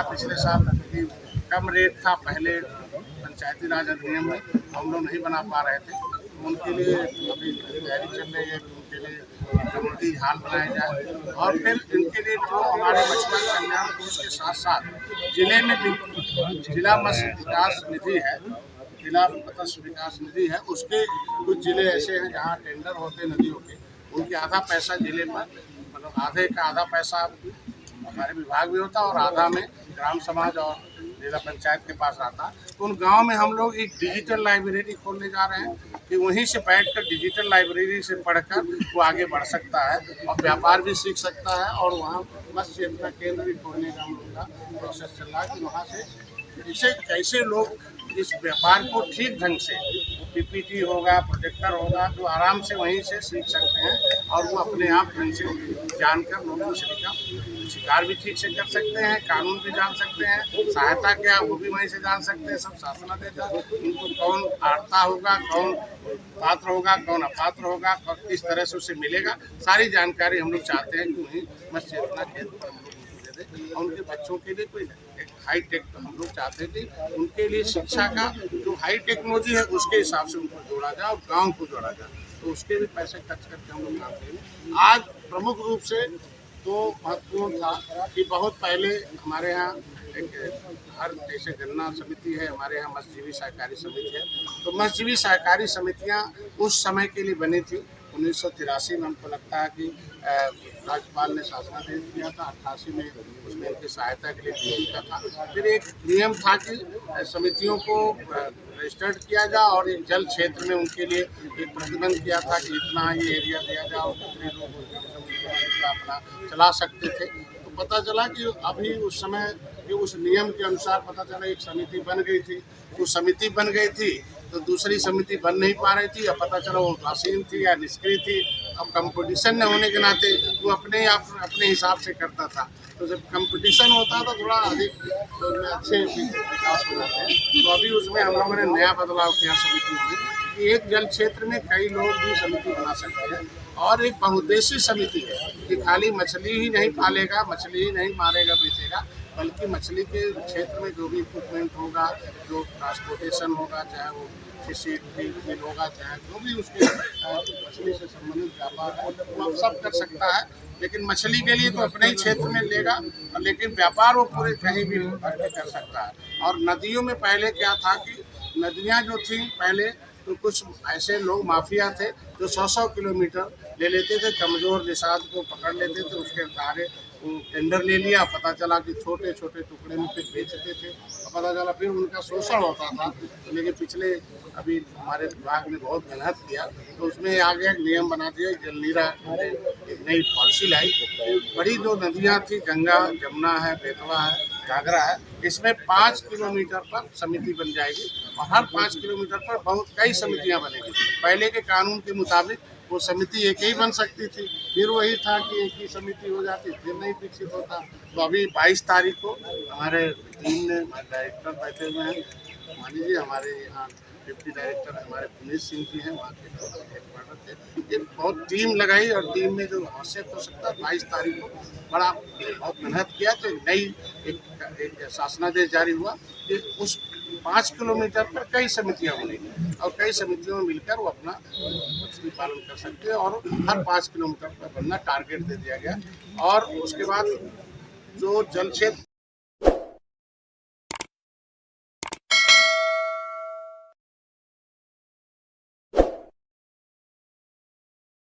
था पिछले साल कि कम रेट था पहले पंचायती राज अधिनियम में, हम लोग नहीं बना पा रहे थे। तो उनके लिए अभी तैयारी चल रही है कि उनके लिए कम्युनिटी हॉल बनाया जाए और फिर इनके लिए जो हमारे मछुआरा कल्याण कोष के साथ साथ जिले में भी जिला मत्स्य विकास निधि है, जिला मत्स्य विकास निधि है, उसके कुछ जिले ऐसे हैं जहाँ टेंडर होते नदियों के, उनके आधा पैसा जिले पर मतलब आधे का आधा पैसा हमारे विभाग में होता और आधा में ग्राम समाज और जिला पंचायत के पास आता। तो उन गांव में हम लोग एक डिजिटल लाइब्रेरी खोलने जा रहे हैं कि वहीं से बैठकर डिजिटल लाइब्रेरी से पढ़कर वो आगे बढ़ सकता है और व्यापार भी सीख सकता है। और वहाँ मत्स्य चेतना केंद्र भी खोलने का हम लोग का प्रोसेस चल रहा है कि वहाँ से इसे कैसे लोग इस व्यापार को ठीक ढंग से पीपीटी होगा, प्रोजेक्टर होगा, जो आराम से वहीं से सीख सकते हैं और वो अपने आप ढंग से जानकर लोग मछली का शिकार भी ठीक से कर सकते हैं, कानून भी जान सकते हैं, सहायता क्या वो भी वहीं से जान सकते हैं। सब शासनादेश उनको कौन आड़ता होगा, कौन पात्र होगा, कौन अपात्र होगा, किस तरह से उसे मिलेगा, सारी जानकारी हम लोग चाहते हैं कि वहीं मत्स्य चेतना केंद्र पर हम लोग उनको दे दें। और उनके बच्चों के लिए कोई हाई टेक हम लोग चाहते थे, उनके लिए शिक्षा का जो हाई टेक्नोलॉजी है उसके हिसाब से उनको जोड़ा जाए और गांव को जोड़ा जाए, तो उसके भी पैसे खर्च करके हम लोग काम करेंगे। आज प्रमुख रूप से तो महत्वपूर्ण था कि बहुत पहले हमारे यहाँ एक हर जैसे गन्ना समिति है, हमारे यहाँ मत्स्यजीवी सहकारी समिति है, तो मत्स्यजीवी सहकारी समितियाँ उस समय के लिए बनी थी 1983 में। हमको लगता है कि राज्यपाल ने शासनादेश दिया था, 88 में उसमें उनकी सहायता के लिए बिजली का था। फिर एक नियम था कि समितियों को रजिस्टर्ड किया जाए और एक जल क्षेत्र में उनके लिए एक प्रतिबंध किया था कि इतना ये एरिया दिया जाए और कितने लोग अपना चला सकते थे। तो पता चला कि अभी उस समय जो उस नियम के अनुसार पता चला एक समिति बन गई थी, वो समिति बन गई थी तो दूसरी समिति बन नहीं पा रही थी, या पता चला वो उदासीन थी या निष्क्रिय थी। अब कंपटीशन न होने के नाते वो अपने आप अपने हिसाब से करता था, तो जब कंपटीशन होता है तो थोड़ा अधिक तो अच्छे विकास हो जाते हैं। तो अभी उसमें हम लोगों ने नया बदलाव किया समितियों में कि एक जल क्षेत्र में कई लोग भी समिति बना सकते हैं और एक बहुउद्देशीय समिति है कि खाली मछली ही नहीं पालेगा, मछली ही नहीं मारेगा बेचेगा, बल्कि मछली के क्षेत्र में जो भी इक्विपमेंट होगा, जो ट्रांसपोर्टेशन होगा, चाहे वो किसी फील्ड होगा, चाहे जो भी उसके मछली से संबंधित व्यापार है वो आप सब कर सकता है। लेकिन मछली के लिए तो अपने ही क्षेत्र में लेगा, लेकिन व्यापार वो पूरे कहीं भी कर सकता है। और नदियों में पहले क्या था कि नदियाँ जो थी पहले तो कुछ ऐसे लोग माफिया थे जो 100-100 किलोमीटर ले लेते थे, कमज़ोर निषाद को पकड़ लेते थे, उसके सहारे टेंडर ले लिया, पता चला कि छोटे छोटे टुकड़े में फिर बेचते थे और पता चला फिर उनका शोषण होता था। लेकिन पिछले अभी हमारे विभाग ने बहुत मेहनत किया तो उसमें आगे एक नियम बना दिया, जलनीरा एक नई पॉलिसी लाई। बड़ी जो नदियाँ थी गंगा, जमुना है, बेतवा है, घाघरा है, इसमें 5 किलोमीटर पर समिति बन जाएगी और हर 5 किलोमीटर पर बहुत कई समितियां बनेगी। पहले के कानून के मुताबिक वो समिति एक ही बन सकती थी, फिर वही था कि एक ही समिति हो जाती, फिर नहीं विकसित होता। तो अभी 22 तारीख को हमारे टीम ने, हमारे डायरेक्टर बैठे हुए हैं, मान लीजिए हमारे यहाँ डिप्टी डायरेक्टर हमारे पुनीत सिंह जी हैं, वहाँ के हेडक्वार्टर थे, एक बहुत टीम लगाई और टीम में जो आवश्यक हो सकता है 22 तारीख को बड़ा बहुत मेहनत किया तो नई एक शासनादेश जारी हुआ कि उस 5 किलोमीटर पर कई समितियां बनेगी और कई समितियों में मिलकर वो अपना मछली पालन कर सकते हैं और हर 5 किलोमीटर पर बनना टारगेट दे दिया गया। और उसके बाद जो जल क्षेत्र